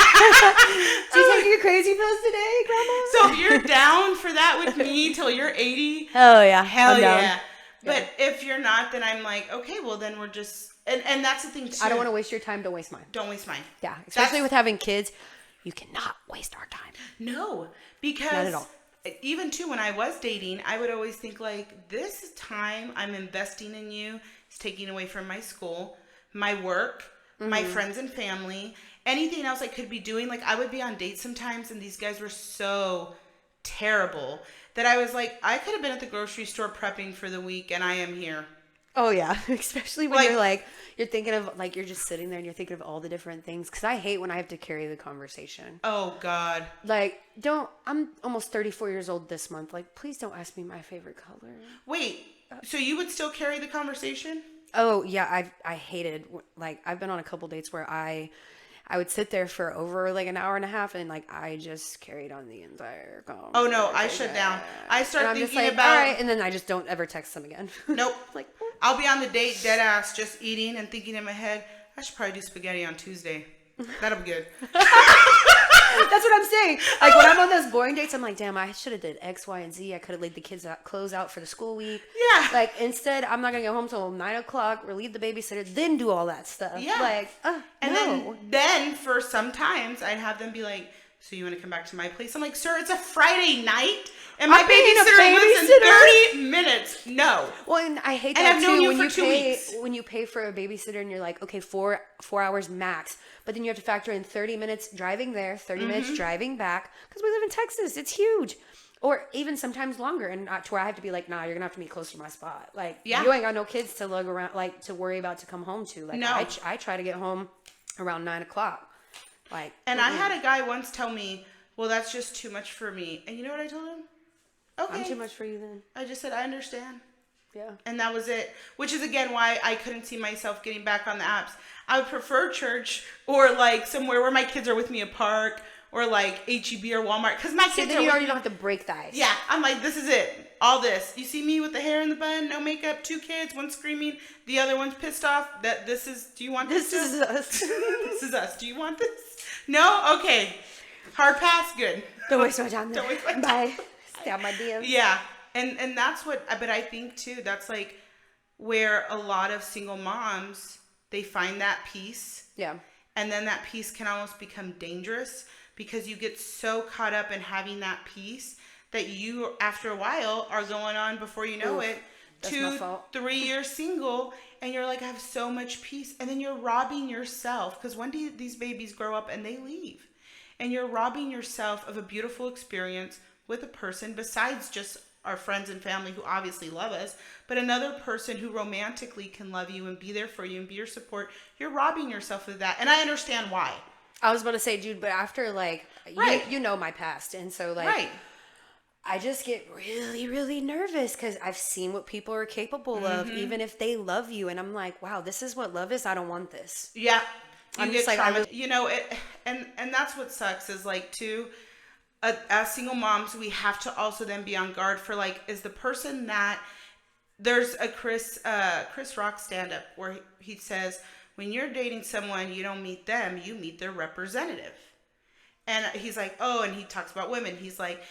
B: Do you take your crazy pills today, Grandma?
A: So if you're down for that with me till you're 80,
B: hell yeah,
A: hell yeah. But if you're not, then I'm like, okay, well then we're just, and that's the thing too.
B: I don't want to waste your time. Don't waste mine.
A: Don't waste mine.
B: Yeah, especially with having kids, you cannot waste our time.
A: No, because
B: not at all.
A: Even too, when I was dating, I would always think like, this time I'm investing in you is taking away from my school, my work, my friends and family, anything else I could be doing. Like I would be on dates sometimes and these guys were so terrible that I was like, I could have been at the grocery store prepping for the week and I am here.
B: Oh yeah, especially when you're thinking of like, you're just sitting there and you're thinking of all the different things. Cause I hate when I have to carry the conversation.
A: Oh God.
B: Like I'm almost 34 years old this month. Like, please don't ask me my favorite color.
A: Wait, so you would still carry the conversation?
B: Oh yeah. I hated, like I've been on a couple dates where I would sit there for over like an hour and a half and like I just carried on the entire conversation.
A: Oh no, I shut down. I start thinking
B: like,
A: about...
B: all right, and then I just don't ever text them again.
A: Nope.
B: Like,
A: I'll be on the date dead ass just eating and thinking in my head, I should probably do spaghetti on Tuesday. That'll be good.
B: That's what I'm saying. Like when I'm on those boring dates, I'm like, damn, I should have did X, Y, and Z. I could have laid the kids clothes out for the school week.
A: Yeah.
B: Like instead, I'm not gonna get home till 9:00, relieve the babysitter, then do all that stuff.
A: Yeah.
B: Like,
A: and
B: no.
A: then for some times I'd have them be like, so you want to come back to my place? I'm like, sir, it's a Friday night, and my babysitter lives in 30 minutes. No.
B: Well, and I hate
A: and
B: that
A: I've
B: too.
A: known you
B: when
A: for
B: you
A: 2
B: pay,
A: weeks.
B: when you pay for a babysitter, and you're like, okay, four hours max, but then you have to factor in 30 minutes driving there, 30 minutes driving back, because we live in Texas. It's huge. Or even sometimes longer, and to where I have to be like, nah, you're gonna have to meet close to my spot. Like, you ain't got no kids to lug around, like to worry about to come home to. Like,
A: no.
B: I try to get home around 9:00. Like,
A: and I had a guy once tell me, well, that's just too much for me. And you know what I told him? Okay.
B: I'm too much for you then.
A: I just said, I understand.
B: Yeah.
A: And that was it. Which is, again, why I couldn't see myself getting back on the apps. I would prefer church or, like, somewhere where my kids are with me, a park or, like, H-E-B or Walmart. Because my kids
B: then you already don't have to break the ice.
A: Yeah. I'm like, this is it. All this. You see me with the hair in the bun, no makeup, 2 kids, one screaming, the other one's pissed off. That this is, do you want this?
B: This is us.
A: This is us. Do you want this? No? Okay. Hard pass? Good.
B: Don't waste my time.
A: Don't waste my time.
B: Bye. Stay on my DMs.
A: Yeah. And that's what, but I think too, that's like where a lot of single moms, they find that peace.
B: Yeah.
A: And then that peace can almost become dangerous because you get so caught up in having that peace that you, after a while, are going on, before you know it, 2-3 years single, and you're like, I have so much peace. And then you're robbing yourself, because one day these babies grow up and they leave. And you're robbing yourself of a beautiful experience with a person besides just our friends and family who obviously love us, but another person who romantically can love you and be there for you and be your support. You're robbing yourself of that. And I understand why.
B: I was about to say, Jude, but after like,
A: right.
B: you know my past. And so like,
A: right.
B: I just get really, really nervous because I've seen what people are capable of, even if they love you. And I'm like, wow, this is what love is. I don't want this.
A: Yeah.
B: I'm just like,
A: you know, and that's what sucks is like, too, as single moms, we have to also then be on guard for like, is the person that, there's a Chris Rock stand-up where he says, when you're dating someone, you don't meet them, you meet their representative. And he's like, oh, and he talks about women. He's like,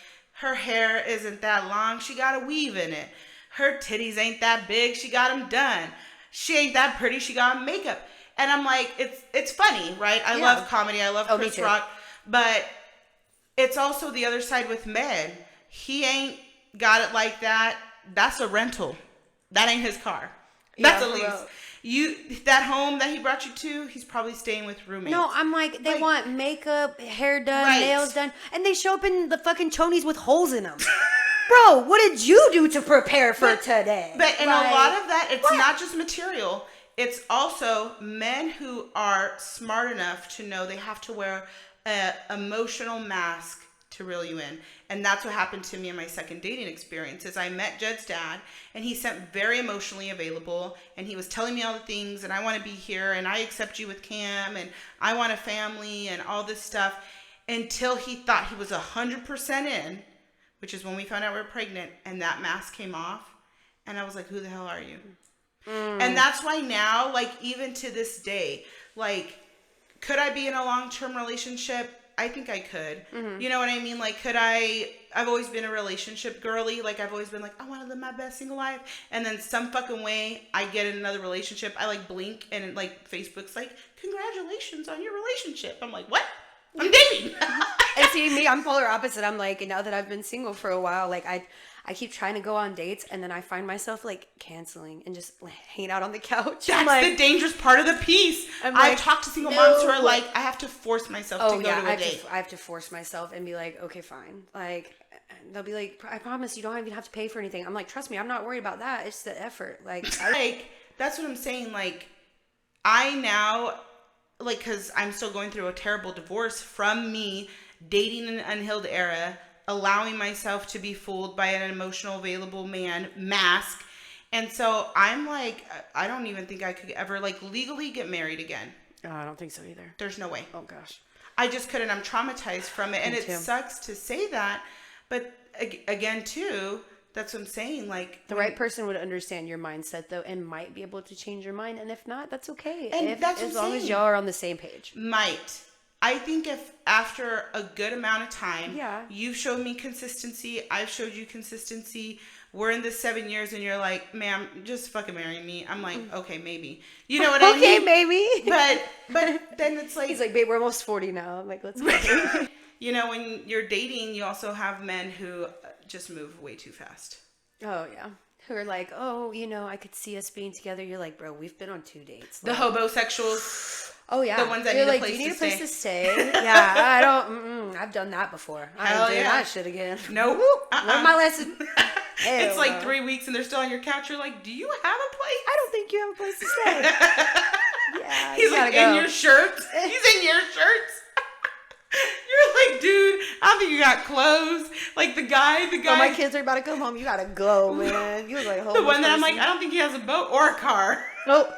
A: her hair isn't that long, she got a weave in it. Her titties ain't that big, she got them done. She ain't that pretty, she got makeup. And I'm like, it's funny, right? I love comedy, I love Chris Rock. But it's also the other side with men. He ain't got it like that. That's a rental. That ain't his car. That's a lease. Well, that home that he brought you to, he's probably staying with roommates.
B: No, I'm like, they want makeup, hair done, nails done, and they show up in the fucking chonies with holes in them. Bro, what did you do to prepare for today?
A: But a lot of that, it's not just material. It's also men who are smart enough to know they have to wear an emotional mask to reel you in. And that's what happened to me in my second dating experience is I met Jed's dad and he sent very emotionally available and he was telling me all the things and I want to be here and I accept you with Cam and I want a family and all this stuff until he thought he was 100% in, which is when we found out we were pregnant and that mask came off and I was like, who the hell are you? And that's why now, like even to this day, like could I be in a long-term relationship? I think I could. You know what I mean? Like, I've always been a relationship girly. Like, I've always been like, I want to live my best single life. And then some fucking way, I get in another relationship. I, like, blink, and, like, Facebook's like, congratulations on your relationship. I'm like, what? I'm dating.
B: And see, me, I'm polar opposite. I'm like, now that I've been single for a while, like, I keep trying to go on dates, and then I find myself, like, canceling and just like, hanging out on the couch.
A: That's
B: like,
A: the dangerous part of the piece. I've talked to single moms who are like, I have to force myself to go to a date.
B: I have to force myself and be like, okay, fine. Like, they'll be like, I promise you don't even have to pay for anything. I'm like, trust me, I'm not worried about that. It's the effort. Like,
A: that's what I'm saying. Like, I now, like, because I'm still going through a terrible divorce from me dating an unhealed era, allowing myself to be fooled by an emotional available man mask. And so I'm like, I don't even think I could ever like legally get married again.
B: Oh, I don't think so either.
A: There's no way.
B: Oh gosh.
A: I just couldn't. I'm traumatized from it. And it sucks to say that. But again, too, that's what I'm saying. Like
B: the right person would understand your mindset though, and might be able to change your mind. And if not, that's okay.
A: And that's
B: as long as y'all are on the same page.
A: I think if after a good amount of time, you've showed me consistency, I've showed you consistency, we're in this 7 years and you're like, ma'am, just fucking marry me. I'm like, okay, maybe. You know what I mean?
B: Okay, maybe.
A: But then it's like...
B: He's like, babe, we're almost 40 now. I'm like, let's go.
A: You know, when you're dating, you also have men who just move way too fast.
B: Oh, yeah. Who are like, oh, you know, I could see us being together. You're like, bro, we've been on 2 dates.
A: The hobosexuels.
B: Oh, yeah.
A: The ones that
B: You're
A: need
B: like,
A: a place
B: do you need
A: to
B: a place to stay? Yeah, I don't, I've done that before. I ain't doing that shit again.
A: Nope.
B: Learn my lesson.
A: It's like 3 weeks and they're still on your couch. You're like, do you have a place?
B: I don't think you have a place to stay. Yeah,
A: he's like in your shirts. He's in your shirts. You're like, dude, I don't think you got clothes. Like the guy.
B: Oh, my kids are about to come home. You gotta go, man. You look like a
A: the one that I'm like, I don't think he has a boat or a car.
B: Nope.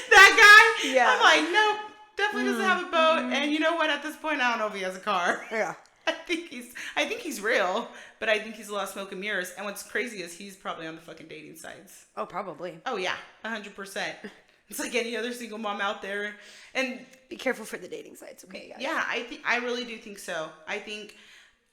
A: That guy. Yeah. I'm like, nope, definitely doesn't have a boat. And you know what? At this point, I don't know if he has a car.
B: Yeah.
A: I think he's real, but I think he's a lot of smoke and mirrors. And what's crazy is he's probably on the fucking dating sites.
B: Oh, probably.
A: Oh yeah, 100%. It's like any other single mom out there. And
B: be careful for the dating sites, okay, guys?
A: Yeah, I really do think so. I think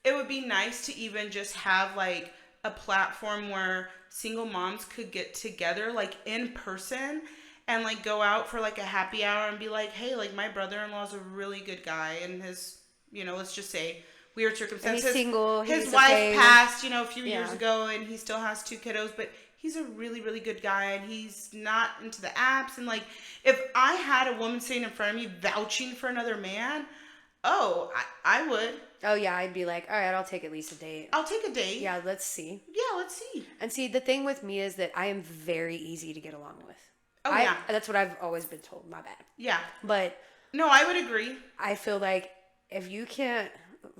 A: it would be nice to even just have like a platform where single moms could get together like in person and like go out for like a happy hour and be like, hey, like my brother-in-law's a really good guy, and his, let's just say weird circumstances.
B: And he's single.
A: His wife passed, a few years ago, and he still has 2 kiddos, but he's a really, really good guy, and he's not into the apps. And like, if I had a woman sitting in front of me vouching for another man, I would.
B: Oh, yeah, I'd be like, all right, I'll take at least a date.
A: I'll take a date.
B: Yeah, let's see.
A: Yeah, let's see.
B: And see, the thing with me is that I am very easy to get along with.
A: Oh, yeah.
B: That's what I've always been told. My bad.
A: Yeah.
B: But.
A: No, I would agree.
B: I feel like if you can't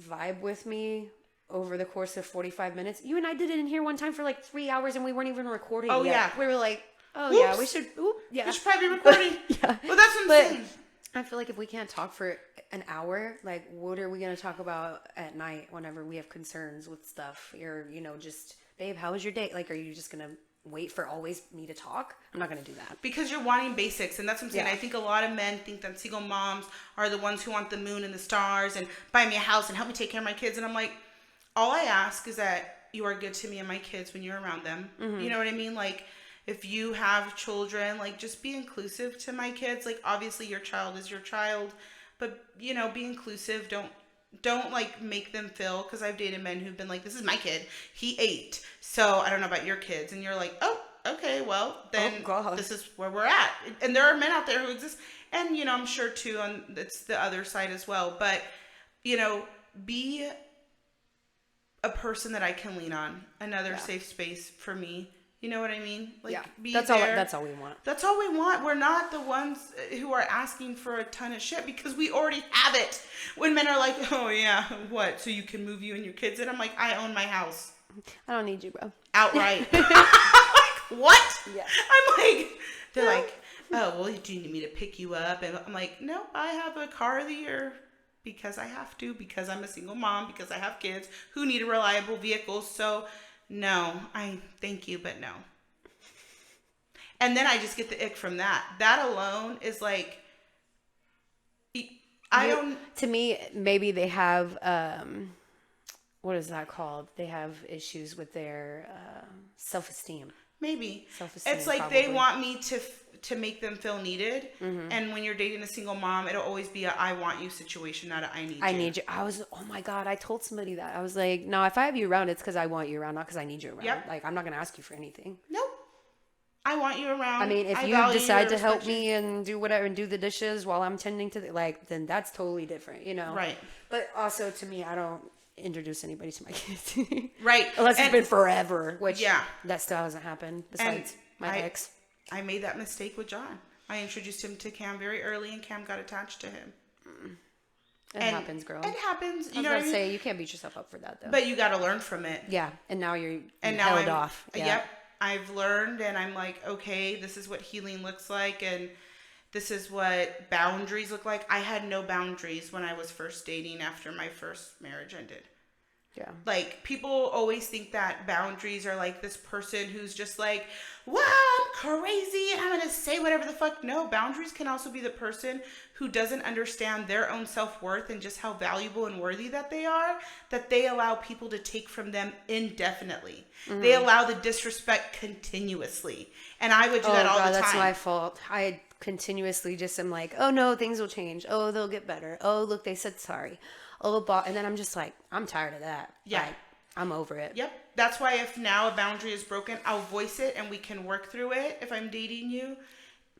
B: vibe with me over the course of 45 minutes, you and I did it in here one time for like 3 hours and we weren't even recording yet.
A: Yeah.
B: We were like,
A: Oops.
B: Yeah, we should. Yeah.
A: We should probably be recording.
B: Yeah.
A: Well, that's what I'm saying.
B: I feel like if we can't talk for an hour, like, what are we going to talk about at night whenever we have concerns with stuff? Or, just, babe, how was your day? Like, are you just going to wait for always me to talk? I'm not going to do that.
A: Because you're wanting basics, and that's what I'm saying.
B: Yeah.
A: I think a lot of men think that single moms are the ones who want the moon and the stars and buy me a house and help me take care of my kids. And I'm like, all I ask is that you are good to me and my kids when you're around them. Mm-hmm. You know what I mean? Like, if you have children, like, just be inclusive to my kids. Like, obviously your child is your child, but, be inclusive. Don't like make them feel, because I've dated men who've been like, this is my kid. He ate. So I don't know about your kids. And you're like, oh, okay, well, then this is where we're at. And there are men out there who exist. And, I'm sure too, it's the other side as well. But, be a person that I can lean on. Another safe space for me. You know what I mean? Like, be
B: that's
A: there.
B: That's all we want.
A: That's all we want. We're not the ones who are asking for a ton of shit, because we already have it. When men are like, oh yeah, what? So you can move you and your kids in? I'm like, I own my house.
B: I don't need you, bro.
A: Outright. I'm like, what?
B: Yeah.
A: I'm like, they're like, oh, well, do you need me to pick you up? And I'm like, no, I have a car of the year because I have to, because I'm a single mom, because I have kids who need a reliable vehicle. So no, I thank you, but no. And then I just get the ick from that. That alone is like,
B: to me, maybe they have, what is that called? They have issues with their self-esteem.
A: Maybe.
B: Self-esteem,
A: it's like
B: probably.
A: They want me to make them feel needed.
B: Mm-hmm.
A: And when you're dating a single mom, it'll always be a I want you situation, not a I need you.
B: I need you. I was, oh my God, I told somebody that. I was like, no, if I have you around, it's because I want you around, not because I need you around.
A: Yep.
B: Like, I'm not going to ask you for anything.
A: Nope. I want you around.
B: I mean, if you decide to help me and do whatever and do the dishes while I'm tending to then that's totally different,
A: Right.
B: But also, to me, I don't introduce anybody to my kids.
A: Right.
B: Unless it's been forever, which
A: yeah,
B: that still hasn't happened besides my ex.
A: I made that mistake with John. I introduced him to Cam very early, and Cam got attached to him.
B: It happens, girl.
A: It happens.
B: I was going to say, you can't beat yourself up for that, though.
A: But you got to learn from it.
B: Yeah, and now you're
A: held
B: off. Yeah.
A: Yep. I've learned, and I'm like, okay, this is what healing looks like, and this is what boundaries look like. I had no boundaries when I was first dating after my first marriage ended.
B: Yeah.
A: Like, people always think that boundaries are like this person who's just like, wow, I'm crazy, I'm going to say whatever the fuck. No, boundaries can also be the person who doesn't understand their own self-worth and just how valuable and worthy that they are, that they allow people to take from them indefinitely. Mm-hmm. They allow the disrespect continuously. And I would do that all the time.
B: That's my fault. I continuously just am like, oh no, things will change. Oh, they'll get better. Oh, look, they said sorry. Oh, and then I'm just like, I'm tired of that.
A: Yeah.
B: Like, I'm over it.
A: Yep. That's why if now a boundary is broken, I'll voice it and we can work through it if I'm dating you.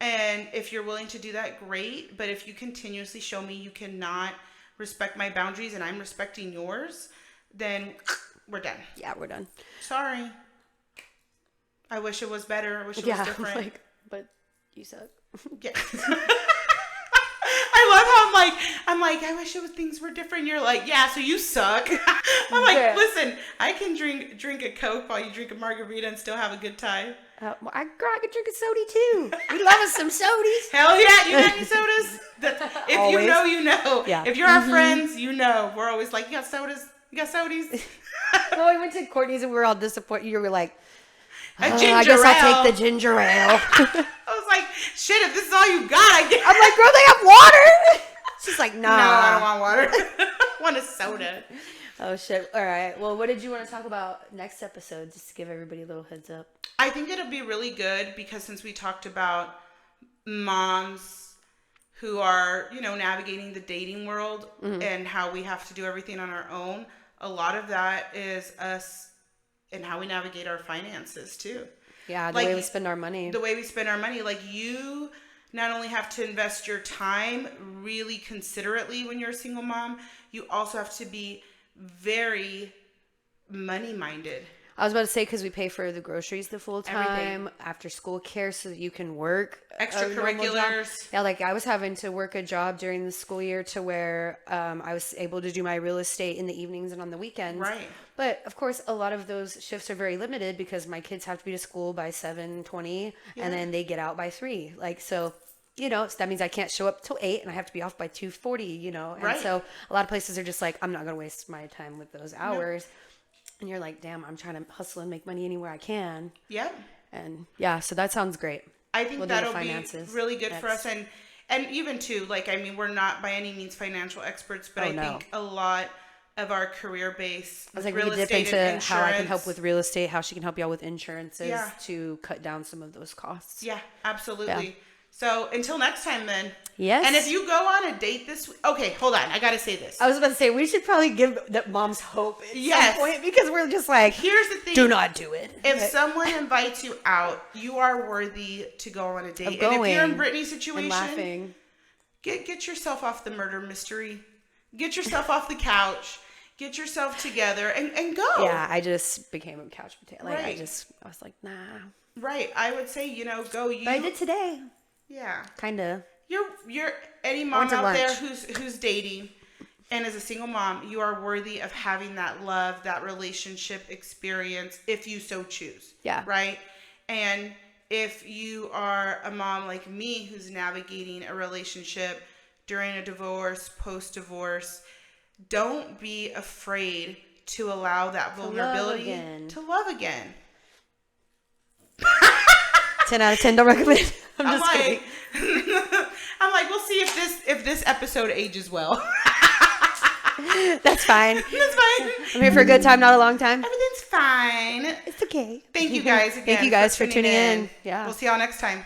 A: And if you're willing to do that, great. But if you continuously show me you cannot respect my boundaries and I'm respecting yours, then we're done.
B: Yeah, we're done.
A: Sorry. I wish it was better. I wish it was different.
B: But you suck.
A: Yeah. I love how I'm like, I wish things were different. You're like, yeah, so you suck. I'm like, listen, I can drink a Coke while you drink a margarita and still have a good time.
B: I could drink a soda too. We love us some sodies.
A: Hell yeah, you got any sodas? If always. You know, you know.
B: Yeah.
A: If you're our friends, you know. We're always like, you got sodas? You got sodies?
B: Well, we went to Courtney's and we were all disappointed. You were like,
A: I
B: guess I'll take the ginger ale.
A: I was like, shit, if this is all you got, I guess.
B: I'm like, girl, they have water. She's like, nah.
A: No, I don't want water. I want a soda.
B: Oh, shit. All right. Well, what did you want to talk about next episode, just to give everybody a little heads up?
A: I think it'll be really good because since we talked about moms who are, navigating the dating world and how we have to do everything on our own, a lot of that is us and how we navigate our finances too.
B: Yeah, the way we spend our money.
A: The way we spend our money. Like, you not only have to invest your time really considerately when you're a single mom, you also have to be very money-minded.
B: I was about to say, because we pay for the groceries the full time, after school care so that you can work.
A: Extracurriculars.
B: Yeah, like I was having to work a job during the school year to where I was able to do my real estate in the evenings and on the weekends.
A: Right.
B: But of course, a lot of those shifts are very limited because my kids have to be to school by 7:20 and then they get out by 3. Like, so, so that means I can't show up till 8 and I have to be off by 2:40, And
A: Right.
B: so a lot of places are just like, I'm not going to waste my time with those hours. No. And you're like, damn, I'm trying to hustle and make money anywhere I can.
A: Yeah.
B: And yeah, so that sounds great.
A: I think that'll be really good for us. And even too, like, I mean, we're not by any means financial experts, but think a lot of our career base,
B: I was like,
A: real
B: we dip
A: estate
B: into
A: and
B: how I can help with real estate, how she can help you out with insurances to cut down some of those costs.
A: Yeah, absolutely. Yeah. So until next time then.
B: Yes.
A: And if you go on a date this week, okay, hold on. I got to say this.
B: I was about to say, we should probably give that moms hope at some point because we're just like,
A: here's the thing.
B: Do not do it.
A: If someone invites you out, you are worthy to go on a date. And if you're in Brittany's situation,
B: laughing.
A: Get yourself off the murder mystery. Get yourself off the couch. Get yourself together and go.
B: Yeah, I just became a couch potato. Like,
A: right.
B: I was like, nah.
A: Right. I would say, go.
B: But I did today.
A: Yeah.
B: Kind of.
A: You're any mom out there who's dating and as a single mom, you are worthy of having that love, that relationship experience if you so choose.
B: Yeah.
A: Right? And if you are a mom like me who's navigating a relationship during a divorce, post-divorce, don't be afraid to allow that vulnerability to love again.
B: 10 out of 10, don't recommend. I'm just kidding.
A: I'm like, we'll see if this episode ages well.
B: That's fine.
A: That's fine.
B: I'm here for a good time, not a long time.
A: Everything's fine.
B: It's okay.
A: Thank you guys again.
B: Thank you guys for tuning in. Yeah.
A: We'll see y'all next time.